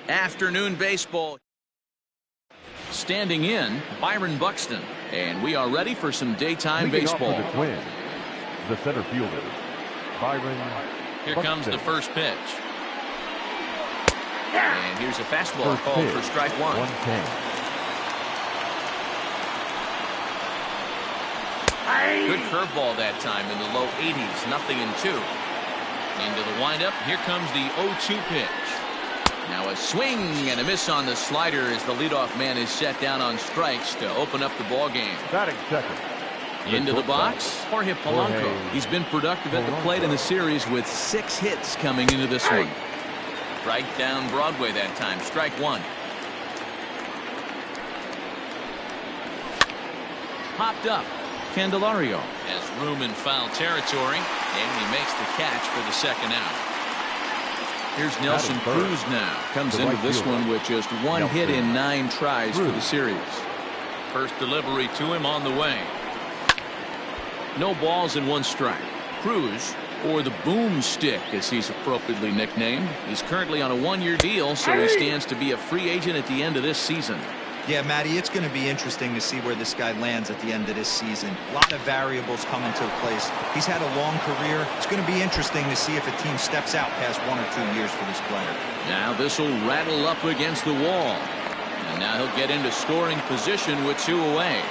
Afternoon baseball. Standing in, Byron Buxton. And we are ready for some daytime baseball. The Twins, the center fielder, Byron Here Buxton. comes the first pitch. And here's a fastball called for strike one. 1-10. Good curveball that time in the low 80s. 0-2. Into the windup. Here comes the 0-2 pitch. Now a swing and a miss on the slider as the leadoff man is set down on strikes to open up the ball game. Batting second. Into the box, Jorge Polanco. He's been productive at the plate in the series with 6 hits coming into this one. Right down Broadway that time. Strike one. Popped up. Candelario has room in foul territory, and he makes the catch for the second out. Here's Nelson Cruz now. Comes into this one with just 1 hit in 9 tries for the series. First delivery to him on the way. No balls and 1 strike. Cruz, or the boomstick as he's appropriately nicknamed, is currently on a 1-year deal, so he stands to be a free agent at the end of this season. Yeah, Matty, it's going to be interesting to see where this guy lands at the end of this season. A lot of variables come into place. He's had a long career. It's going to be interesting to see if a team steps out past 1 or 2 years for this player. Now this will rattle up against the wall. And now he'll get into scoring position with 2 away.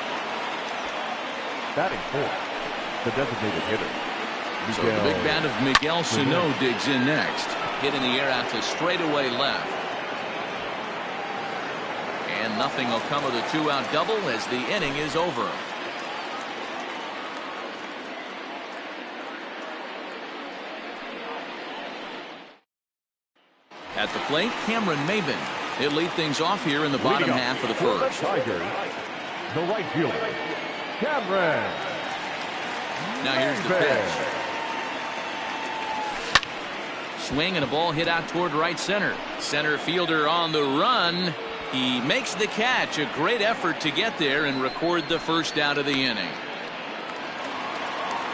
Batting fourth, the designated hitter. So the big bat of Miguel Sano digs in next. Hit in the air out to straightaway left. And nothing will come of the 2-out double as the inning is over. At the plate, Cameron Maybin. He'll lead things off here in the bottom half of the first. Tigers, the right fielder, Cameron. Now here's the pitch. Swing and a ball hit out toward right center. Center fielder on the run. He makes the catch. A great effort to get there and record the first out of the inning.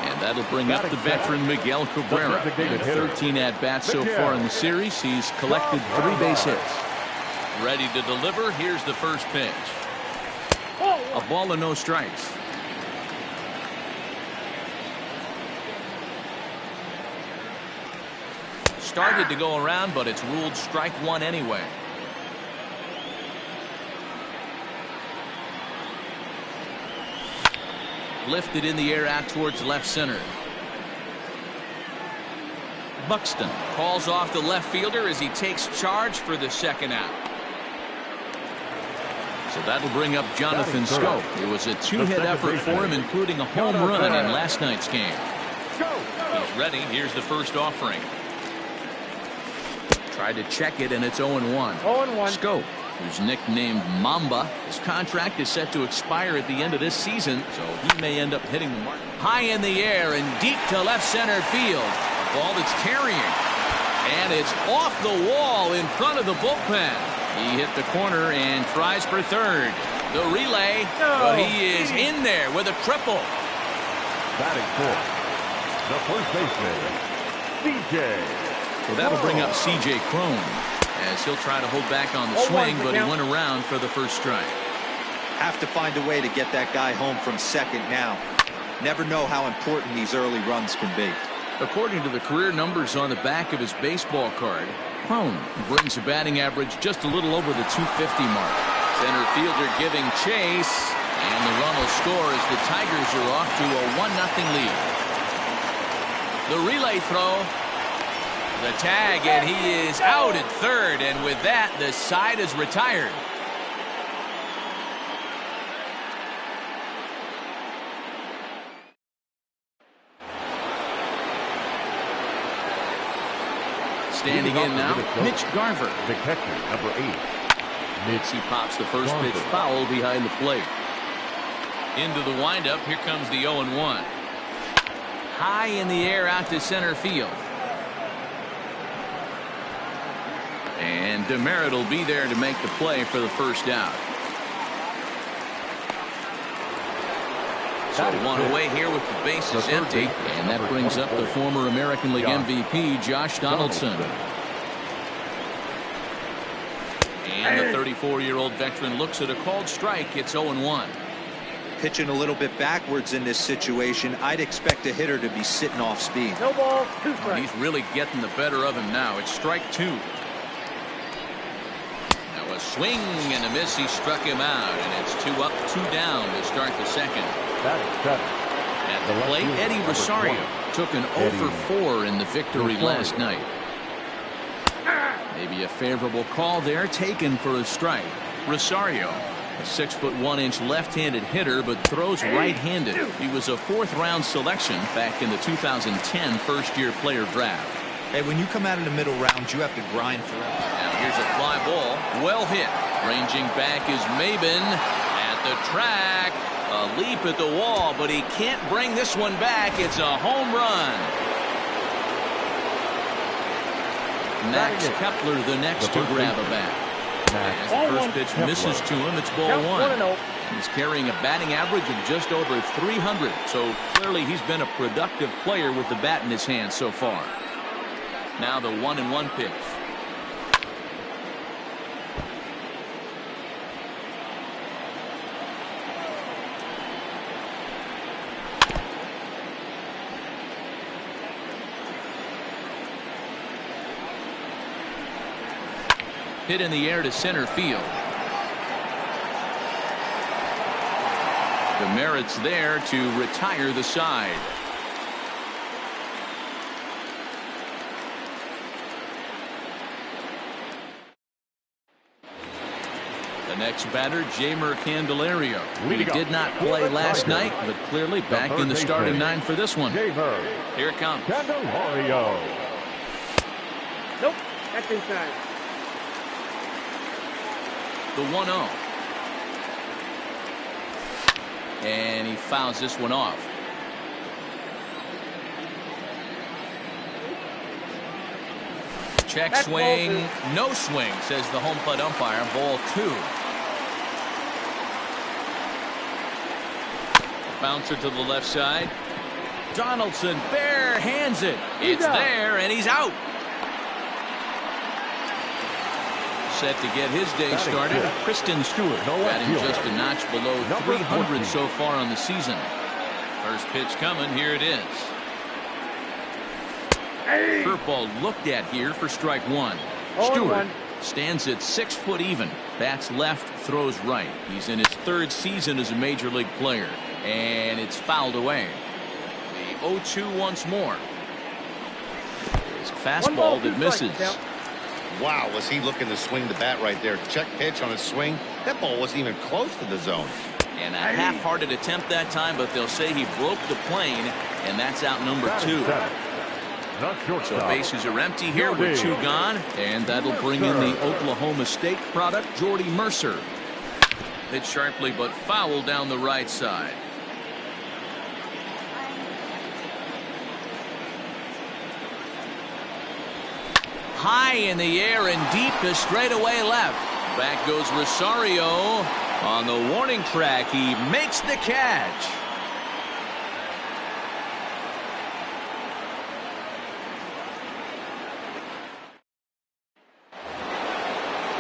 And that'll bring up the veteran Miguel Cabrera. And 13 at-bats so far in the series. He's collected 3 base hits. Ready to deliver. Here's the first pitch. A ball and no strikes. Started to go around, but it's ruled strike one anyway. Lifted in the air out towards left center. Buxton calls off the left fielder as he takes charge for the second out. So that'll bring up Jonathan Scope. It was a 2-hit effort for him, including a home run in last night's game. He's ready. Here's the first offering. Tried to check it, and it's 0-1. 0-1. Scope, who's nicknamed Mamba, his contract is set to expire at the end of this season, so he may end up hitting the mark. High in the air and deep to left center field. A ball that's carrying. And it's off the wall in front of the bullpen. He hit the corner and tries for third. The relay, but he is in there with a triple. Batting fourth, the first baseman, C.J. So that'll bring up C.J. Cron as he'll try to hold back on the swing, but he went around for the first strike. Have to find a way to get that guy home from second now. Never know how important these early runs can be. According to the career numbers on the back of his baseball card, Cron brings a batting average just a little over the 250 mark. Center fielder giving chase, and the run will score as the Tigers are off to a 1-0 lead. The relay throw. The tag, and he is out at third, and with that, the side is retired. Standing in now, Mitch Garver. The catcher, number 8. Mitch, he pops the first pitch foul behind the plate. Into the windup, here comes the 0-1. High in the air out to center field. And Demerit will be there to make the play for the first out. So one away here with the bases empty. And that brings up the former American League MVP, Josh Donaldson. And the 34-year-old veteran looks at a called strike. It's 0-1. Pitching a little bit backwards in this situation. I'd expect a hitter to be sitting off speed. No ball, 2 strikes. He's really getting the better of him now. It's strike 2. Now a swing and a miss. He struck him out, and it's 2 up, 2 down to start the second. At the plate, Eddie Rosario took an 0 for 4 in the victory last night. Maybe a favorable call there, taken for a strike. Rosario, a 6'1" left-handed hitter, but throws right-handed. He was a 4th-round selection back in the 2010 first-year player draft. Hey, when you come out of the middle rounds, you have to grind forever. Now here's a fly ball, well hit. Ranging back is Maben at the track. A leap at the wall, but he can't bring this one back. It's a home run. Max Kepler the next to grab a bat. As the first pitch misses to him, it's ball 1. He's carrying a batting average of just over 300, so clearly he's been a productive player with the bat in his hand so far. Now the 1-1 pitch. Hit in the air to center field. The Merritt's there to retire the side. The next batter, Jeimer Candelario. He did not play last night, but clearly back in the starting 9 for this one. Here it comes. Candelario. Nope, that's inside. The 1-0. And he fouls this one off. Check swing, no swing, says the home plate umpire. Ball 2. Bouncer to the left side. Donaldson bare hands it. It's there, and he's out. Set to get his day started. Kristen Stewart batting just a notch below 300 so far on the season. First pitch coming. Here it is. Curveball looked at here for strike 1. Stewart stands at 6 foot even. Bats left, throws right. He's in his 3rd season as a major league player, and it's fouled away. The 0-2 once more. It's a fastball that misses. Wow, was he looking to swing the bat right there. Check pitch on his swing. That ball wasn't even close to the zone. And a half-hearted attempt that time, but they'll say he broke the plane, and that's out number 2. So bases are empty here with 2 gone, and that'll bring in the Oklahoma State product, Jordy Mercer. Hit sharply but foul down the right side. High in the air and deep to straightaway left. Back goes Rosario on the warning track. He makes the catch.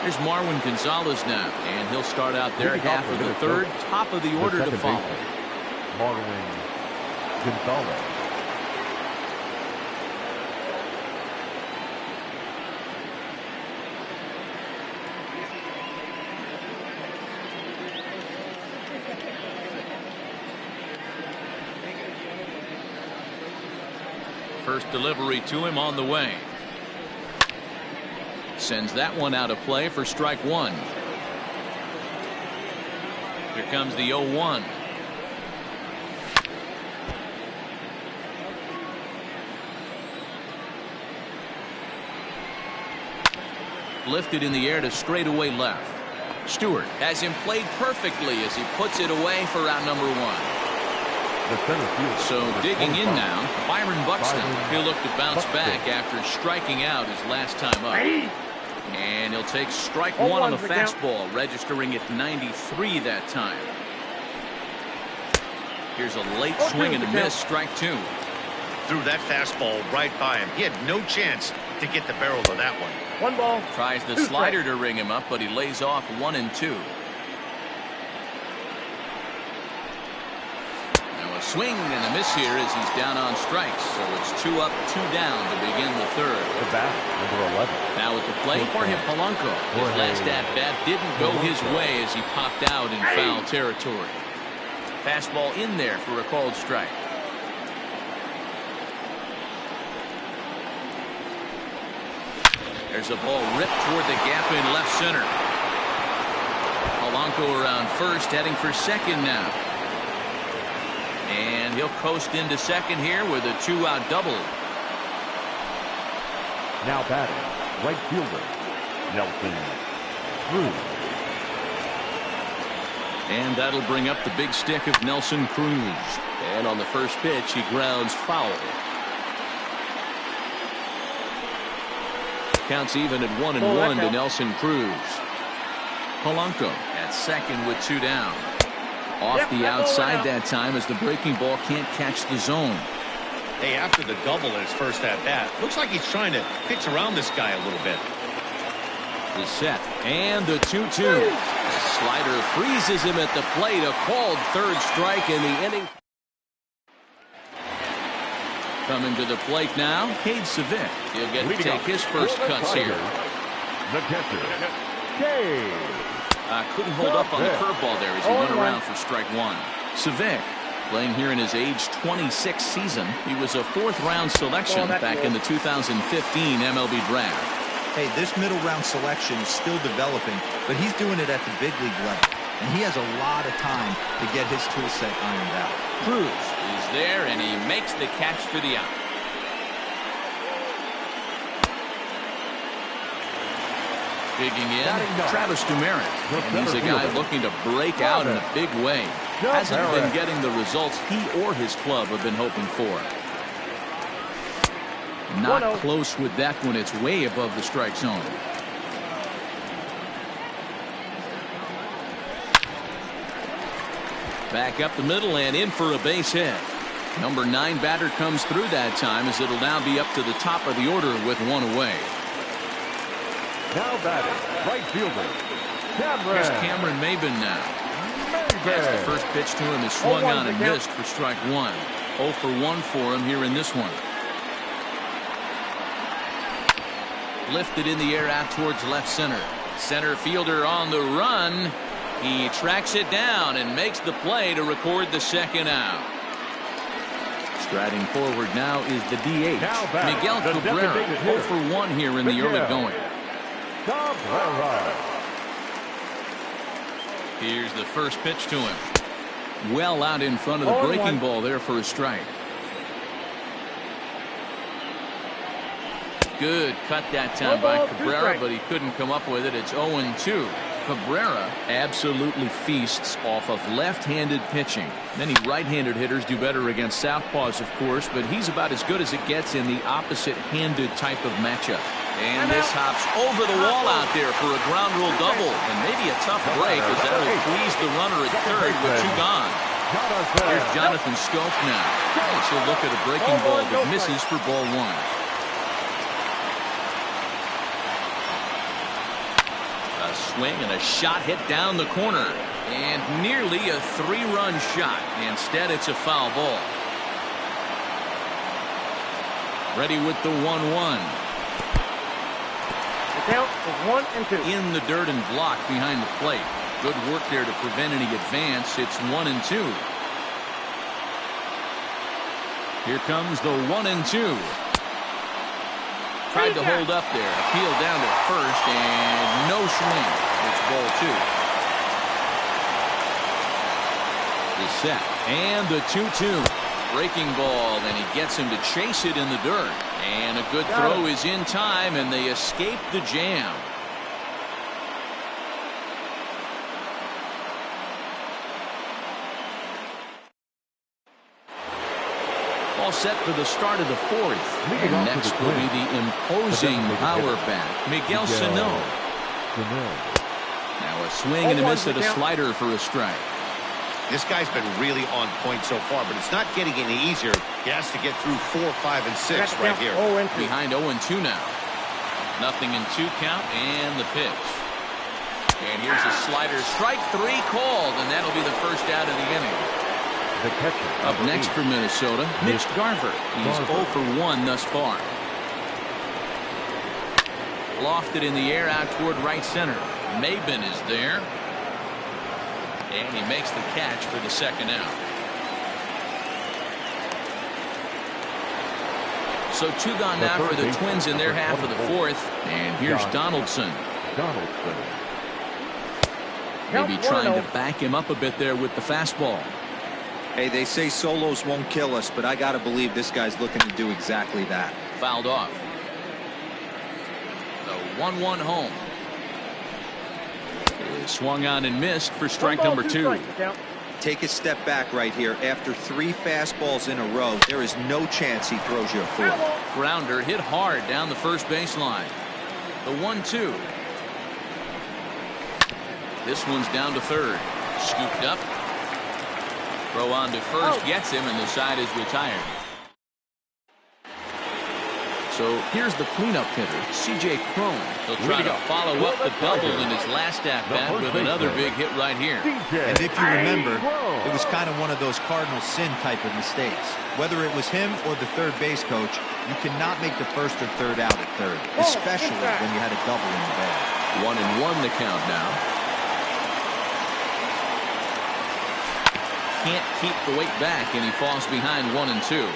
Here's Marwin Gonzalez now, and he'll start out there half of the 3rd, top of the order to follow. Marwin Gonzalez. First delivery to him on the way. Sends that one out of play for strike 1. Here comes the 0-1. Lifted in the air to straightaway left. Stewart has him played perfectly as he puts it away for out number 1. So digging in now, Byron Buxton. He'll look to bounce back after striking out his last time up. And he'll take strike 1 on the fastball, registering at 93 that time. Here's a late swing and a miss, strike 2. Threw that fastball right by him. He had no chance to get the barrel of that one. 1 ball. Tries the 2 slider strikes. to ring him up, but he lays off 1 and 2. Now a swing and a miss here as he's down on strikes. So it's 2 up, 2 down to begin the third. The bat, number 11. Now at the plate, Jorge Polanco. His last at-bat didn't go his way as he popped out in foul territory. Fastball in there for a called strike. There's a ball ripped toward the gap in left center. Polanco around first, heading for second now. And he'll coast into second here with a 2-out double. Now batting, right fielder, Nelson Cruz. And that'll bring up the big stick of Nelson Cruz. And on the first pitch, he grounds foul. Counts even at 1-1 to Nelson Cruz. Polanco at second with 2 down. Off the outside that time as the breaking ball can't catch the zone. Hey, after the double in his first at-bat, looks like he's trying to pitch around this guy a little bit. The set and the 2-2. Slider freezes him at the plate. A called third strike in the inning. Coming to the plate now, Cade Savick. He'll get to take his first cuts here. The catcher, Cade. Couldn't hold up on the curveball there as he went around for strike 1. Savick playing here in his age 26 season. He was a 4th-round selection back in the 2015 MLB draft. Hey, this middle round selection is still developing, but he's doing it at the big league level. And he has a lot of time to get his tool set ironed out. Cruz is there, and he makes the catch for the out. Digging in, Travis Dumarin. And he's a guy looking to break out in a big way. Hasn't been getting the results he or his club have been hoping for. Not close with that one. It's way above the strike zone. Back up the middle and in for a base hit. Number 9 batter comes through that time as it'll now be up to the top of the order with 1 away. Now batting, right fielder, Cameron. Here's Cameron Maybin now. That's the first pitch to him is swung on and missed for strike 1. 0 for 1 for him here in this one. Lifted in the air out towards left center. Center fielder on the run. He tracks it down and makes the play to record the second out. Striding forward now is the DH, Miguel Cabrera. 0 for 1 here in the early going. Cabrera. Here's the first pitch to him. Well out in front of the breaking ball there for a strike. Good cut that time by Cabrera, but he couldn't come up with it. It's 0-2. Cabrera absolutely feasts off of left-handed pitching. Many right-handed hitters do better against southpaws, of course, but he's about as good as it gets in the opposite-handed type of matchup. And this hops over the wall out there for a ground rule double, and maybe a tough break as that will freeze the runner at third with 2 gone. Here's Jonathan Scope now. He'll look at a breaking ball that misses for ball 1. Swing and a shot hit down the corner, and nearly a 3-run shot. Instead, it's a foul ball. Ready with the 1-1. The count is 1-2. In the dirt and blocked behind the plate. Good work there to prevent any advance. It's 1-2. Here comes the 1-2. Tried to hold up there. Appeal down to first, and no swing. It's ball 2. The set and the 2-2. Breaking ball, and he gets him to chase it in the dirt. And a good throw is in time, and they escape the jam. All set for the start of the 4th. And next will be the imposing power bat, Miguel Sano. Now a swing and a miss at a slider for a strike. This guy's been really on point so far, but it's not getting any easier. He has to get through 4, 5, and 6 right here. Behind 0-2 now. 0-2 count and the pitch. And here's a slider. Strike 3 called, and that'll be the first out of the inning. The catcher. Up next for Minnesota, Mitch Garver. He's 0 for 1 thus far. Lofted in the air out toward right center. Maben is there. And he makes the catch for the second out. So 2 gone now for the Twins in their half of the 4th. And here's Donaldson. Maybe trying to back him up a bit there with the fastball. Hey, they say solos won't kill us, but I got to believe this guy's looking to do exactly that. Fouled off. The 1-1 home. Swung on and missed for strike number 2. Take a step back right here. After 3 fastballs in a row, there is no chance he throws you a 4th. Grounder hit hard down the first baseline. The 1-2. This one's down to third. Scooped up. Throw on to first, gets him, and the side is retired. So here's the cleanup hitter, C.J. Cron. He'll try to follow up the double in his last at-bat with another big hit right here. And if you remember, it was kind of one of those cardinal sin type of mistakes. Whether it was him or the third base coach, you cannot make the first or third out at third, especially when you had a double in the bag. 1-1 the count now. Can't keep the weight back, and he falls behind 1-2.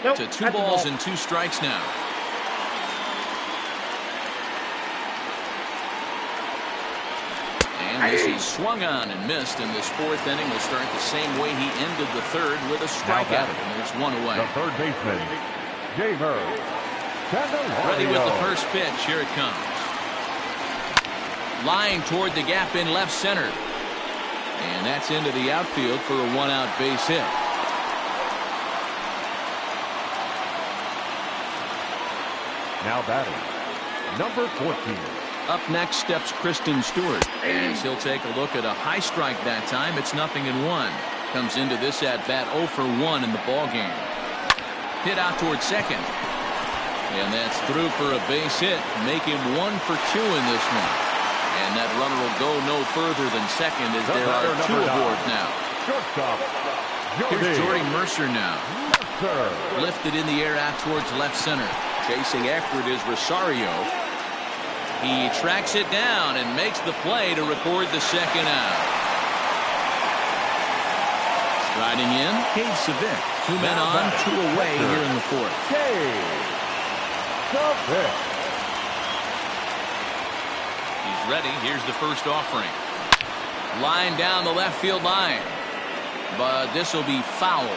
Nope, to 2 balls and 2 strikes now. And this is swung on and missed, and this 4th inning will start the same way he ended the 3rd with a strikeout, and there's 1 away. The third baseman, Jamer. Ready with the first pitch. Here it comes. Line toward the gap in left center. And that's into the outfield for a 1-out base hit. Now batting, number 14. Up next steps Kristen Stewart. As he'll take a look at a high strike that time. It's 0-1. Comes into this at-bat 0 for 1 in the ballgame. Hit out toward second. And that's through for a base hit. Make him 1 for 2 in this one. And that runner will go no further than second as there are 2 aboard now. Shortstop, Here's Jordy Mercer now. Lifted in the air out towards left center. Chasing after it is Rosario. He tracks it down and makes the play to record the second out. Striding in, Cade Savick. 2 men on, 2 away here in the 4th. He's ready. Here's the first offering. Line down the left field line. But this will be foul.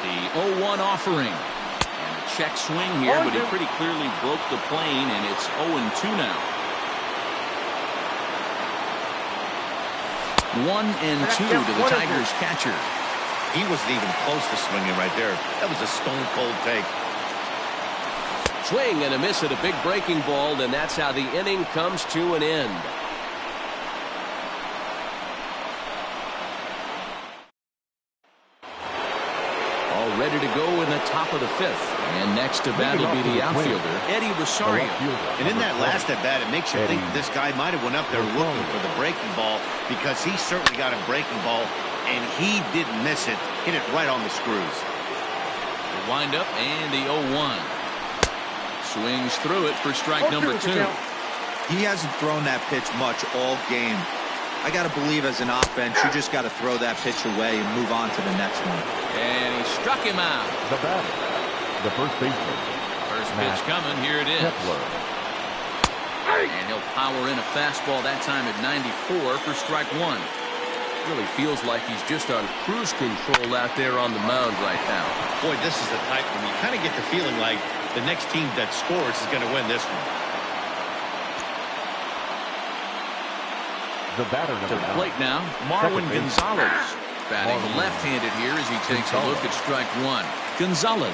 The 0-1 offering. And a check swing here, but he pretty clearly broke the plane, and it's 0-2 now. 1-2 to the Tigers catcher. He wasn't even close to swinging right there. That was a stone-cold take. Swing and a miss at a big breaking ball, and that's how the inning comes to an end. All ready to go in the top of the 5th. And next to bat will be the outfielder, Eddie Rosario. And in that last at-bat, it makes you think this guy might have went up there looking for the breaking ball, because he certainly got a breaking ball, and he didn't miss it. Hit it right on the screws. The wind-up and the 0-1. Swings through it for strike number 2. He hasn't thrown that pitch much all game. I got to believe as an offense, you just got to throw that pitch away and move on to the next one. And he struck him out. The batter, the first baseman. First pitch coming. Here it is. And he'll power in a fastball that time at 94 for strike 1. Really feels like he's just on cruise control out there on the mound right now. Boy, this is the type when you kind of get the feeling like the next team that scores is going to win this one. The batter To the plate now, Marwin Gonzalez. Batting left-handed here as he takes a look at strike 1. Gonzalez,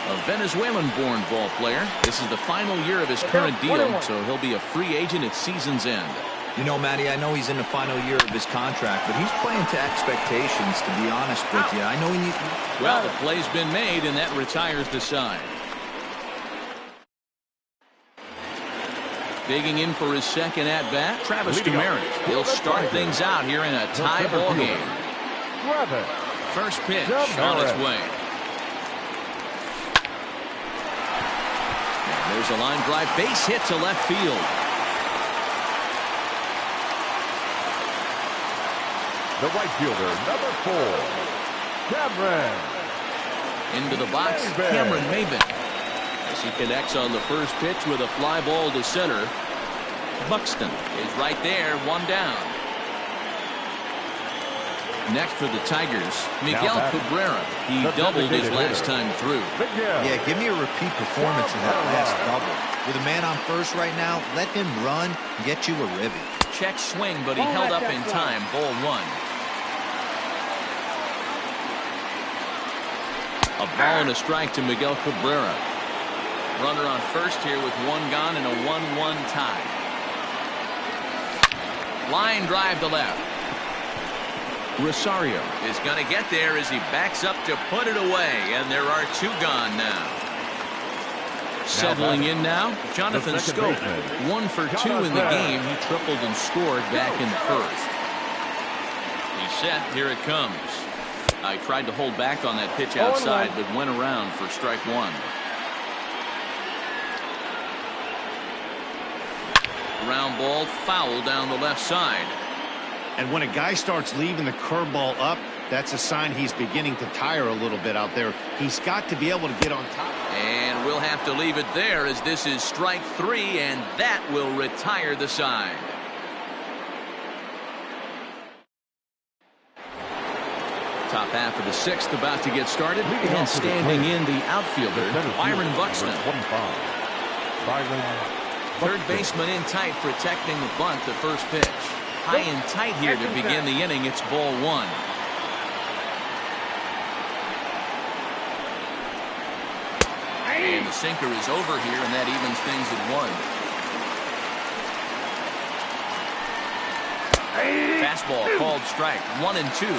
a Venezuelan-born ball player. This is the final year of his current deal, so he'll be a free agent at season's end. You know, Matty, I know he's in the final year of his contract, but he's playing to expectations, to be honest with you. I know he needs... Well, the play's been made, and that retires the side. Digging in for his second at-bat, Travis Demeritte. He'll start things out here in a tie ball game. First pitch on its way. And there's a line drive, base hit to left field. The right fielder, number 4, Cameron. Into the box, Cameron Maben. As he connects on the first pitch with a fly ball to center. Buxton is right there, one down. Next for the Tigers, Miguel Cabrera. He doubled his last time through. Yeah, give me a repeat performance of that last double. With a man on first right now, let him run and get you a ribby. Check swing, but he held up in time. Ball 1. A ball and a strike to Miguel Cabrera. Runner on first here with one gone and a 1-1 tie. Line drive to left. Rosario is going to get there as he backs up to put it away, and there are 2 gone now. Settling in now, Jonathan Scope. 1 for 2 in the game. He tripled and scored back in the first. He's set. Here it comes. I tried to hold back on that pitch outside, but went around for strike 1. Ground ball, foul down the left side. And when a guy starts leaving the curveball up, that's a sign he's beginning to tire a little bit out there. He's got to be able to get on top. And we'll have to leave it there as this is strike 3, and that will retire the side. Top half of the 6th about to get started. And standing in the outfielder, Byron Buxton. Third baseman in tight, protecting the bunt, the first pitch. High and tight here to begin the inning. It's ball 1. And the sinker is over here, and that evens things at 1. Fastball called strike. 1-2.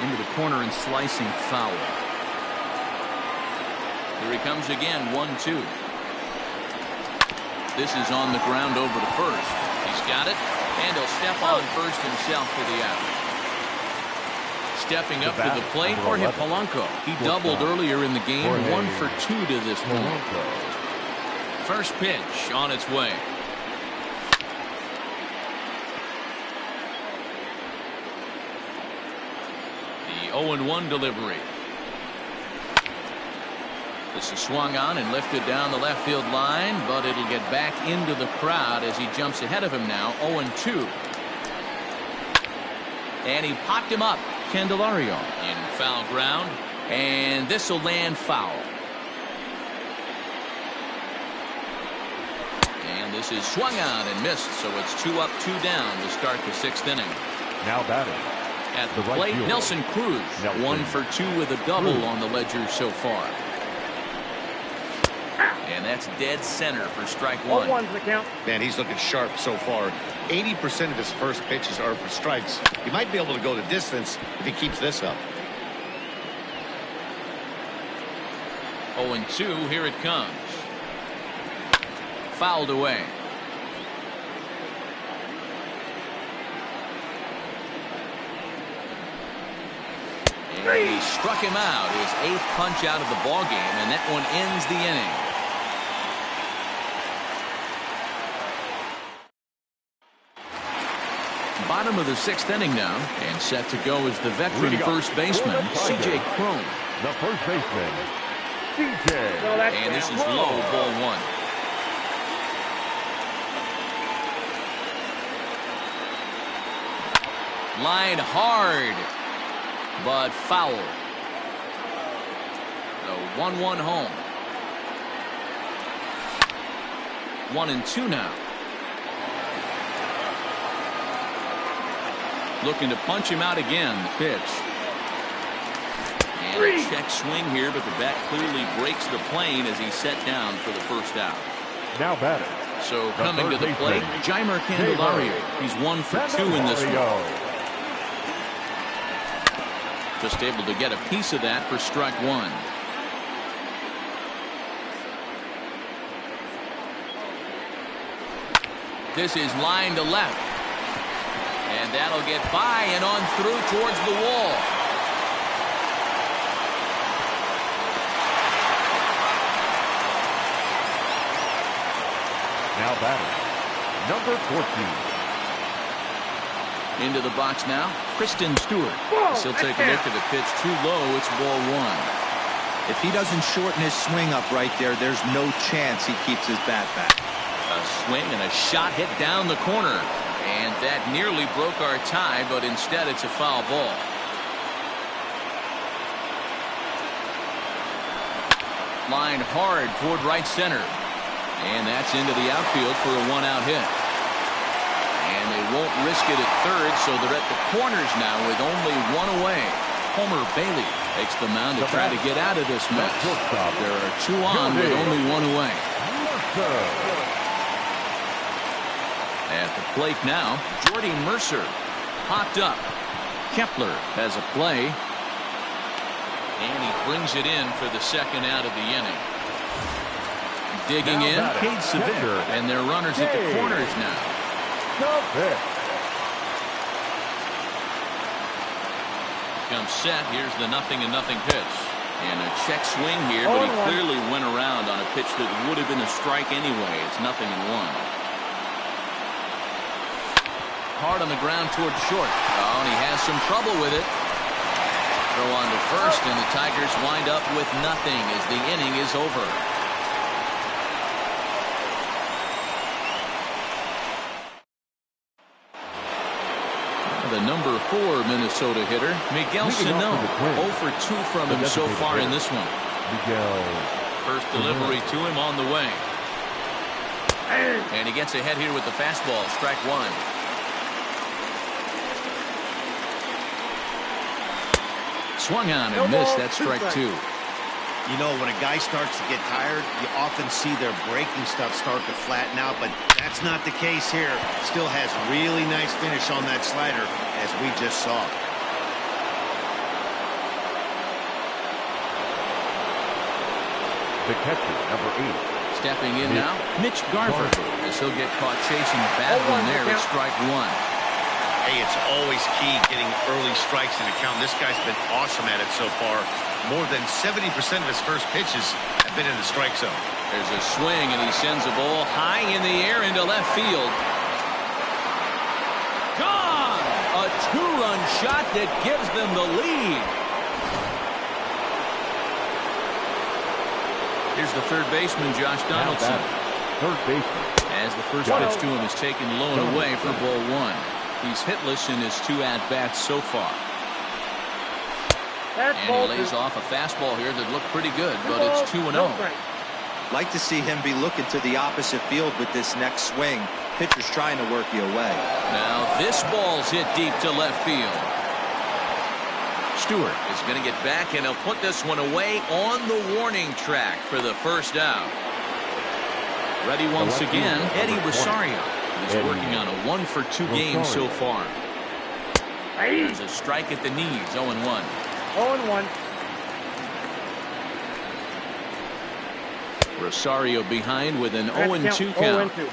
Into the corner and slicing foul. Here he comes again, 1-2. This is on the ground over to first. He's got it, and he'll step on first himself for the out. Stepping up to the plate for Polanco. He doubled earlier in the game, 1 for 2 to this point. First pitch on its way. The 0-1 delivery. This is swung on and lifted down the left field line, but it'll get back into the crowd as he jumps ahead of him now. 0-2. And he popped him up. Candelario in foul ground, and this will land foul. And this is swung on and missed, so it's 2 up, 2 down to start the 6th inning. Now batting. At the plate, Nelson Cruz. 1 for 2 with a double on the ledger so far. And that's dead center for strike 1. Man, he's looking sharp so far. 80% of his first pitches are for strikes. He might be able to go the distance if he keeps this up. 0-2, here it comes. Fouled away. And he struck him out, his 8th punch out of the ball game, and that one ends the inning. Bottom of the 6th inning now, and set to go is the veteran first baseman, C.J. Cron. The first baseman, C.J. And this is low, ball 1. Line hard, but foul. The 1-1 home. 1-2 now. Looking to punch him out again. The pitch. And a check swing here, but the bat clearly breaks the plane as he's set down for the first out. Now batting. So coming to the plate, Jeimer Candelario. He's 1 for 2 in this one. Just able to get a piece of that for strike one. This is line to left. And that'll get by and on through towards the wall. Now batting, number 14. Into the box now, Kristen Stewart. He'll take a look at the pitch too low. It's ball one. If he doesn't shorten his swing up right there, there's no chance he keeps his bat back. A swing and a shot hit down the corner. And that nearly broke our tie, but instead it's a foul ball. Line hard toward right center. And that's into the outfield for a one-out hit. And they won't risk it at third, so they're at the corners now with only one away. Homer Bailey takes the mound to try to get out of this mess. There are two on with only one away. At the plate now, Jordy Mercer popped up. Kepler has a play. And he brings it in for the second out of the inning. Digging in, Cade Sevier, and their runners at the corners now. Comes set. Here's the 0-0 pitch. And a check swing here, but he clearly went around on a pitch that would have been a strike anyway. It's 0-1. Hard on the ground toward short. Oh, and he has some trouble with it. Throw on to first, and the Tigers wind up with nothing as the inning is over. The number 4 Minnesota hitter, Miguel Sano. 0 for 2 from him so far in this one. First delivery to him on the way. And he gets ahead here with the fastball. Strike one. Swung on and missed. That's strike two. You know, when a guy starts to get tired, you often see their breaking stuff start to flatten out, but that's not the case here. Still has really nice finish on that slider, as we just saw. The catcher, number 8. Stepping in now, Mitch Garver, as he'll get caught chasing the bad one there at strike one. Hey, it's always key getting early strikes in a count. This guy's been awesome at it so far. More than 70% of his first pitches have been in the strike zone. There's a swing, and he sends a ball high in the air into left field. Gone! A two-run shot that gives them the lead. Here's the third baseman, Josh Donaldson. Third baseman. As the first pitch to him is taken low and away for ball one. He's hitless in his 2 at-bats so far. And he lays off a fastball here that looked pretty good, but it's 2-0. Like to see him be looking to the opposite field with this next swing. Pitcher's trying to work you away. Now this ball's hit deep to left field. Stewart is going to get back, and he'll put this one away on the warning track for the first out. Ready once again, Eddie Rosario. He's working on a 1 for 2 game so far. There's a strike at the knees, 0-1. 0-1. Rosario behind with an 0-2 count. 0-2.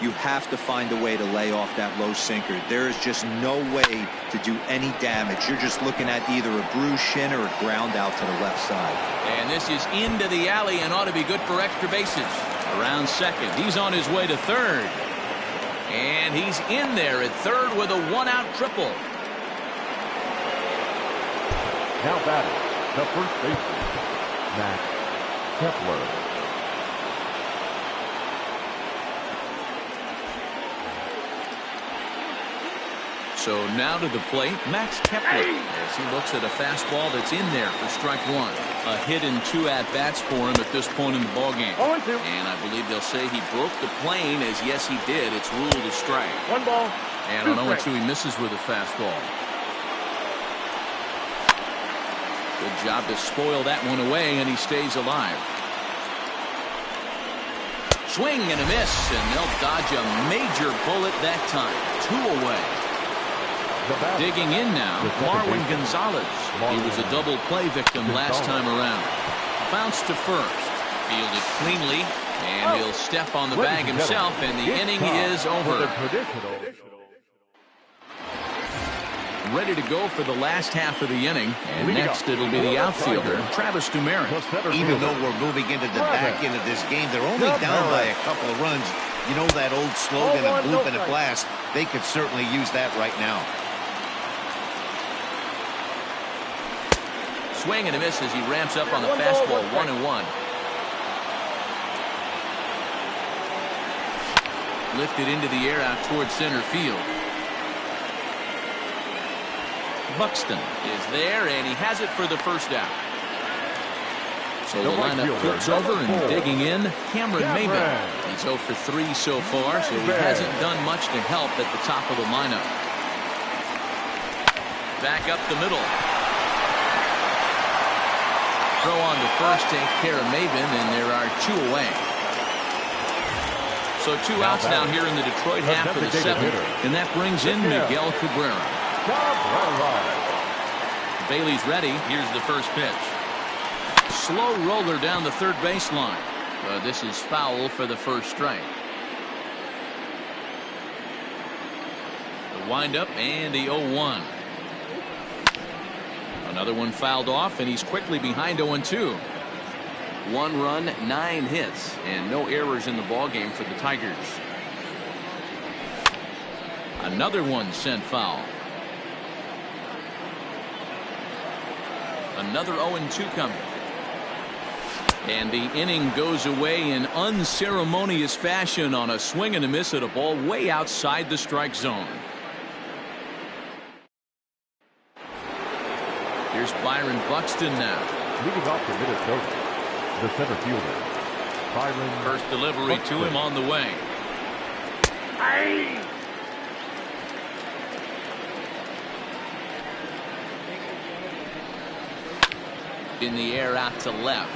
You have to find a way to lay off that low sinker. There is just no way to do any damage. You're just looking at either a bruised shin or a ground out to the left side. And this is into the alley and ought to be good for extra bases. Around second. He's on his way to third. And he's in there at third with a 1-out triple. Now batting, the first baseman, Max Kepler. So now to the plate, Max Kepler, as he looks at a fastball that's in there for strike one. A hit in 2 at-bats for him at this point in the ballgame. 0-2. And I believe they'll say he broke the plane, as yes he did. It's ruled a strike. 1 ball. And on 0-2 he misses with a fastball. Good job to spoil that one away, and he stays alive. Swing and a miss, and they'll dodge a major bullet that time. 2 away. Digging in now, Marwin Gonzalez. He was a double play victim last time around. Bounced to first. Fielded cleanly, and he'll step on the bag himself, and the inning is over. Ready to go for the last half of the inning, and next it'll be the outfielder, Travis Dumarin. Even though we're moving into the back end of this game, they're only down by a couple of runs. You know that old slogan, a bloop and a blast? They could certainly use that right now. Swing and a miss as he ramps up on the fastball. 1-1. Lifted into the air out towards center field. Buxton is there, and he has it for the first out. So the lineup flips over, and digging in, Cameron Maybell. He's 0 for 3 so far, so he hasn't done much to help at the top of the lineup. Back up the middle. Throw on to first, take care of Maybin, and there are 2 away. So 2 outs now here in the Detroit half of the 7th, and that brings in Miguel Cabrera. Bailey's ready. Here's the first pitch. Slow roller down the third baseline. This is foul for the first strike. The windup and the 0-1. Another one fouled off, and he's quickly behind 0-2. 1 run, 9 hits, and no errors in the ballgame for the Tigers. Another one sent foul. Another 0-2 coming. And the inning goes away in unceremonious fashion on a swing and a miss at a ball way outside the strike zone. Here's Byron Buxton now. Leading off for Minnesota, the center fielder, Byron. First delivery to him on the way. In the air out to left.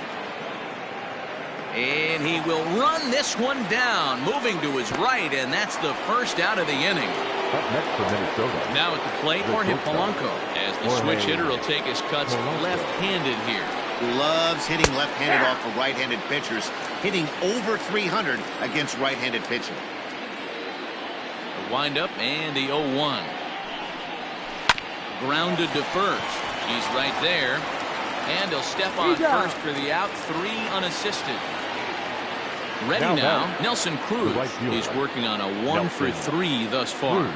And he will run this one down, moving to his right, and that's the first out of the inning. Up next for Minnesota. Now at the plate, Jorge Polanco, as the switch hitter will take his cuts left-handed here. Loves hitting left-handed off of right-handed pitchers, hitting over 300 against right-handed pitching. The windup and the 0-1. Grounded to first. He's right there. And he'll step on first for the out. 3 unassisted. Ready now, Nelson Cruz. He's working on a 1 for 3 thus far.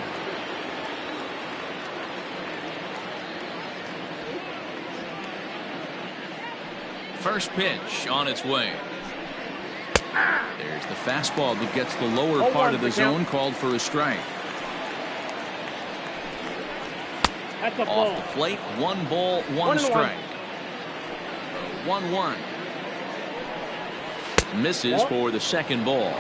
First pitch on its way. There's the fastball that gets the lower part of the zone, called for a strike. Off the plate, 1 ball, 1 strike. 1-1. Misses for the second ball.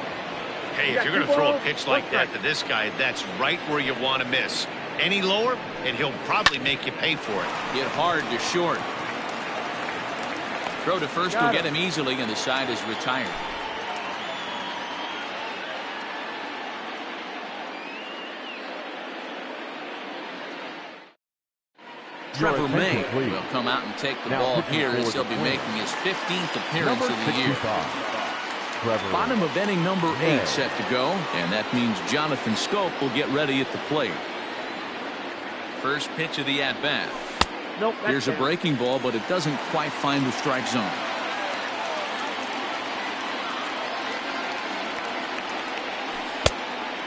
Hey, if you're going to throw a pitch like that to this guy, that's right where you want to miss. Any lower, and he'll probably make you pay for it. Hit hard to short. Throw to first will get him easily, and the side is retired. Trevor May will come out and take the ball here, as he'll be making his 15th appearance of the year. Bottom of inning number 8 set to go, and that means Jonathan Scope will get ready at the plate. First pitch of the at-bat. Here's a breaking ball, but it doesn't quite find the strike zone.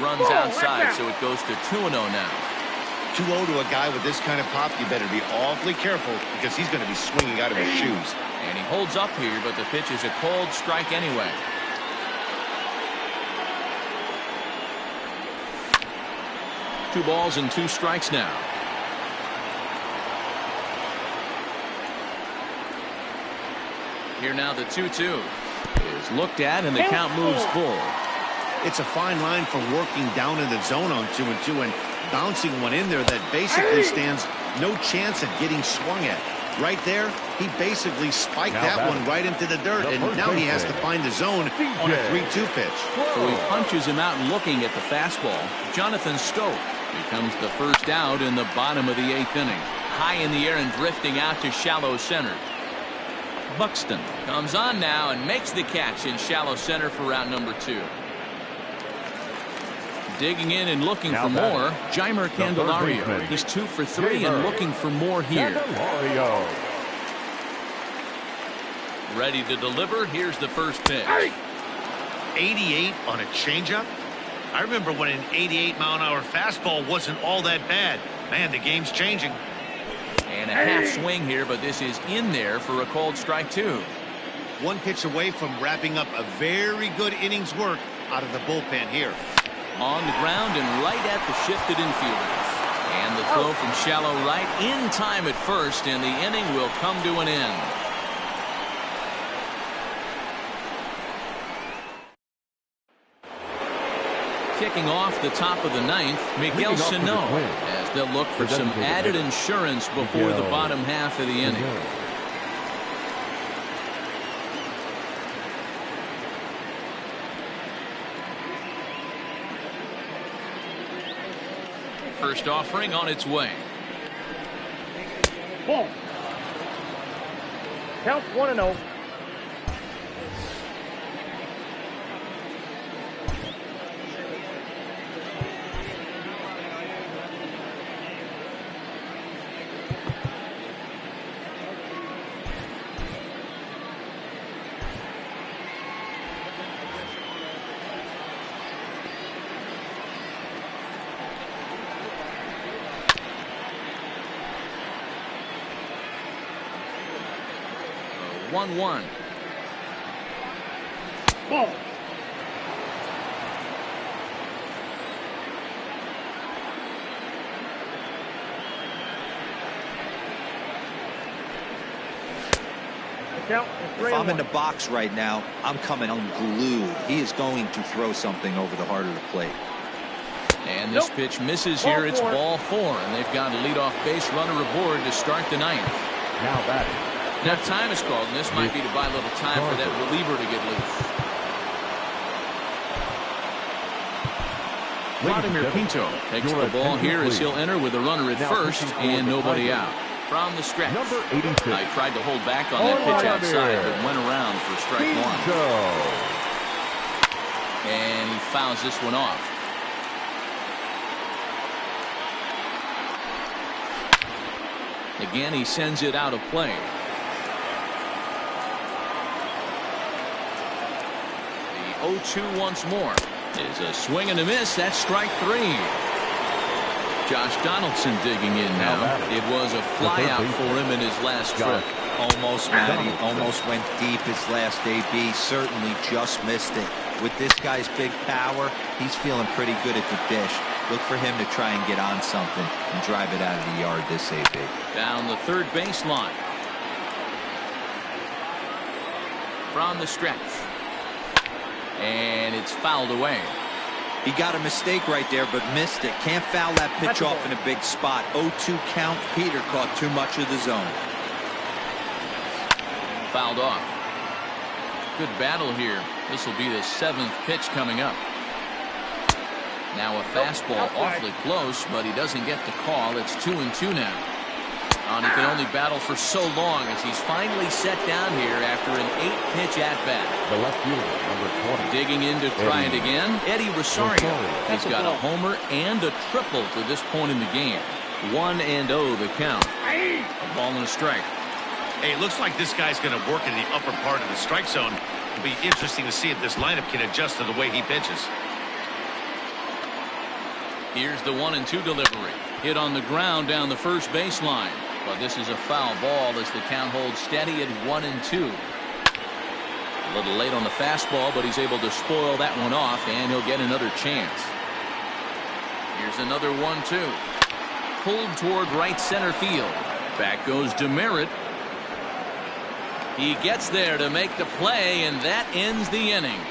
Runs outside, so it goes to 2-0 now. 2-0 to a guy with this kind of pop, you better be awfully careful, because he's going to be swinging out of his shoes. And he holds up here, but the pitch is a cold strike anyway. Two balls and 2 strikes now. Here now the 2-2 is looked at, and the count moves full. It's a fine line for working down in the zone on 2-2 and bouncing one in there that basically stands no chance at getting swung at. Right there, he basically spiked that one right into the dirt, and now he has to find the zone on a 3-2 pitch. So he punches him out looking at the fastball. Jonathan Stoke becomes the first out in the bottom of the 8th inning. High in the air and drifting out to shallow center. Buxton comes on now and makes the catch in shallow center for route number 2. Digging in and looking for more, Jeimer Candelario. He's 2 for 3 and looking for more here. Ready to deliver. Here's the first pitch. 88 on a changeup? I remember when an 88-mile-an-hour fastball wasn't all that bad. Man, the game's changing. And a half swing here, but this is in there for a called strike 2. One pitch away from wrapping up a very good inning's work out of the bullpen here. On the ground and right at the shifted infielders. And the throw from shallow right in time at first, and the inning will come to an end. Kicking off the top of the 9th, Miguel Sano, as they'll look for some added insurance before the bottom half of the inning. First offering on its way. Ball. Counts 1-0. The 1-1. Ball. If I'm in the box right now, I'm coming unglued. He is going to throw something over the heart of the plate. And this pitch misses here. It's ball 4, and they've got a leadoff base runner aboard to start the 9th. Now batting. Now time is called, and this might be to buy a little time for that reliever to get loose. Vladimir Pinto takes the ball here as he'll enter with a runner at first and nobody out. From the stretch. Number 86. I tried to hold back on that pitch outside, but went around for strike 1. And he fouls this one off. Again, he sends it out of play. The 0-2 once more is a swing and a miss. That's strike 3. Josh Donaldson digging in now. It was a fly out for him in his last trip. Almost, Matty. Almost went deep his last AB. Certainly just missed it. With this guy's big power, he's feeling pretty good at the dish. Look for him to try and get on something and drive it out of the yard this AB. Down the third baseline. From the stretch. And it's fouled away. He got a mistake right there, but missed it. Can't foul that pitch off in a big spot. 0-2 count. Peter caught too much of the zone. Fouled off. Good battle here. This will be the 7th pitch coming up. Now a fastball awfully close, but he doesn't get the call. It's 2-2 now. And he can only battle for so long as he's finally set down here after an 8-pitch at-bat. The left fielder, number 20. Digging in to try it again. Eddie Rosario. He's got a homer and a triple to this point in the game. 1-0 the count. A ball and a strike. Hey, it looks like this guy's going to work in the upper part of the strike zone. It'll be interesting to see if this lineup can adjust to the way he pitches. Here's the 1-2 delivery. Hit on the ground down the first baseline. But this is a foul ball as the count holds steady at 1-2. A little late on the fastball, but he's able to spoil that one off, and he'll get another chance. Here's another 1-2. Pulled toward right center field. Back goes Demerit. He gets there to make the play, and that ends the inning.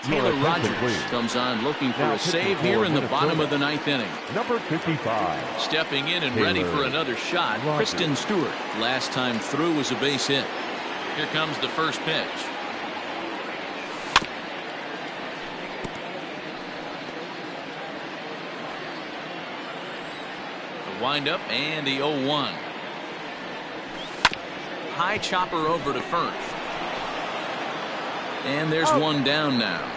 Taylor Your attention, Rogers please. comes on looking for Now a save pitching here for in the Minnesota. bottom of the 9th inning. Number 55. Stepping in and Taylor ready for another shot, Rogers. Kristen Stewart. Last time through was a base hit. Here comes the first pitch. The windup and the 0-1. High chopper over to first. And there's one down now.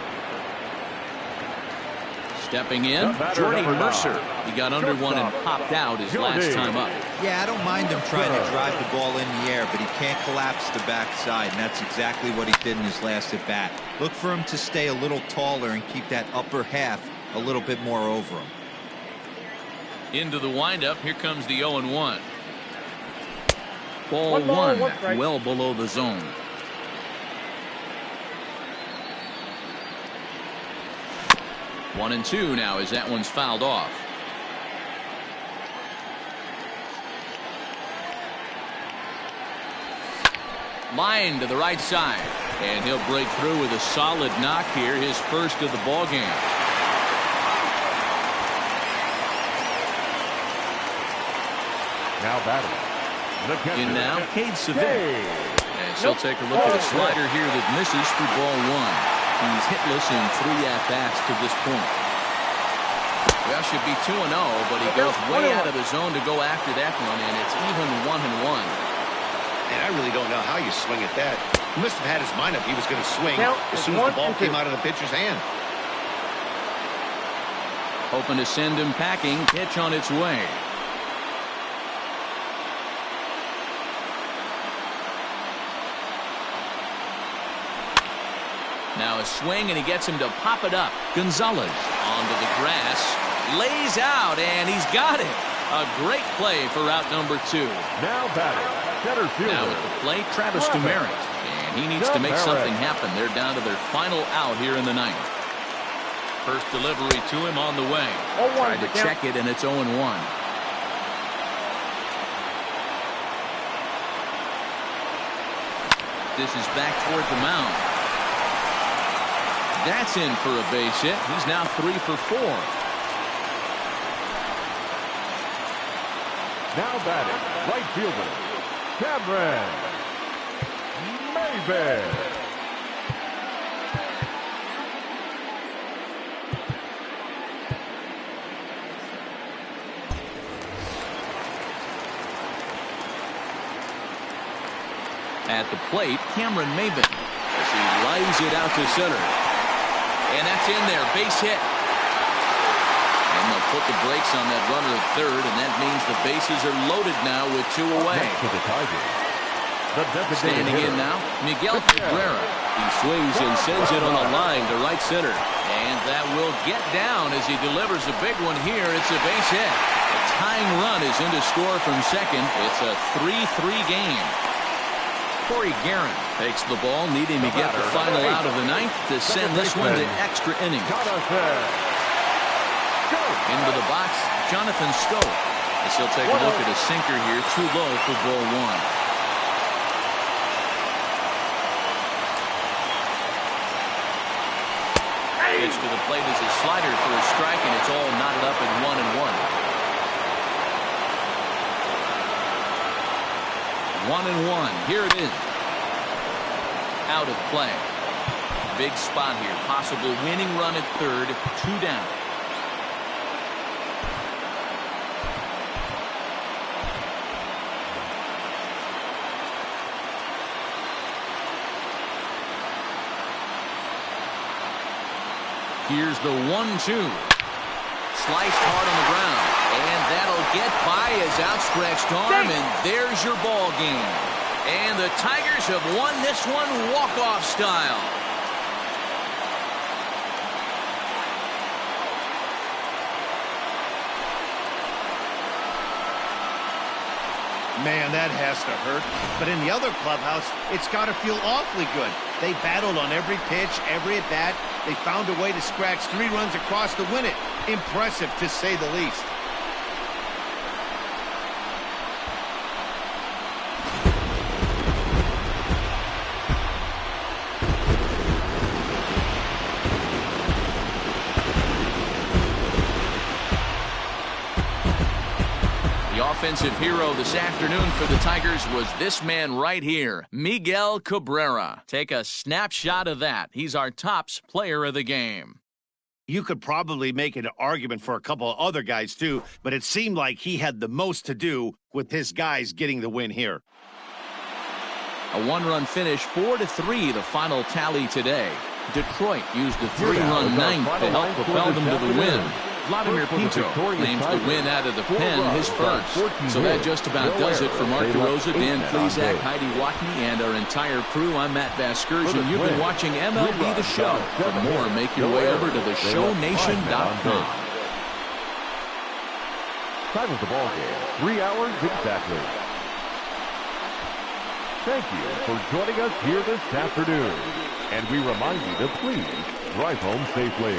Stepping in, Jordy Mercer. He got under one and popped out his last time up. Yeah, I don't mind him trying to drive the ball in the air, but he can't collapse the backside, and that's exactly what he did in his last at bat. Look for him to stay a little taller and keep that upper half a little bit more over him. Into the windup, here comes the 0-1. Ball One ball, one, one strike. well below the zone. One and two now as that one's fouled off. Line to the right side, and he'll break through with a solid knock here, his first of the ball game. Now batting. The catcher. In now, Cade Seville. And she'll Nope. take a look at a slider here that misses through ball one. He's hitless in 3 at-bats to this point. Well, should be 2-0, but he goes way out of the zone to go after that one, and it's even 1-1. And I really don't know how you swing at that. He must have had his mind up he was going to swing Count as is soon as 1 the ball and 2. came out of the pitcher's hand. Hoping to send him packing. Pitch on its way. Now a swing, and he gets him to pop it up. Gonzalez onto the grass, lays out, and he's got it. A great play for out number 2. Now batting. Center fielder. Now at the plate, Travis Demeritt, and he needs to make something happen. They're down to their final out here in the 9th. First delivery to him on the way. 0-1 Tried to the count. check it, and it's 0-1. This is back toward the mound. That's in for a base hit. He's now 3 for 4. Now batting. Right fielder. Cameron Maybin. At the plate, Cameron Maybin, as he lines it out to center. And that's in there, base hit. And they'll put the brakes on that runner at third, and that means the bases are loaded now with 2 away. Next to the Tigers. The designated Standing in hitter. now, Miguel Cabrera. He swings and sends it on the line to right center. And that will get down as he delivers a big one here. It's a base hit. A tying run is in to score from second. It's a 3-3 game. Corey Guerin takes the ball, needing to get the final out of the 9th to send this one to extra innings. Into the box, Jonathan Stowe. As he'll take a look at a sinker here, too low for ball one. Pitch to the plate is a slider for a strike, and it's all knotted up at 1-1. 1-1. Here it is. Out of play. Big spot here. Possible winning run at third. 2 down. Here's the 1-2. Sliced hard on the ground. And that'll get by his outstretched arm, and there's your ball game. And the Tigers have won this one walk-off style. Man, that has to hurt. But in the other clubhouse, it's got to feel awfully good. They battled on every pitch, every at-bat. They found a way to scratch 3 runs across to win it. Impressive, to say the least. The offensive hero this afternoon for the Tigers was this man right here, Miguel Cabrera. Take a snapshot of that. He's our tops player of the game. You could probably make an argument for a couple of other guys, too, but it seemed like he had the most to do with his guys getting the win here. A one-run finish, 4-3, the final tally today. Detroit used a three-run ninth to help propel them to the win. Vladimir Pinto claims the win out of the pen, his first. So that just about does it for Mark DeRosa, Dan Plezak, Heidi Watney, and our entire crew. I'm Matt Vasgersian. You've been watching MLB The Show. For more, make your way over to theshownation.com. Time of the ball game, 3 hours exactly. Thank you for joining us here this afternoon. And we remind you to please drive home safely.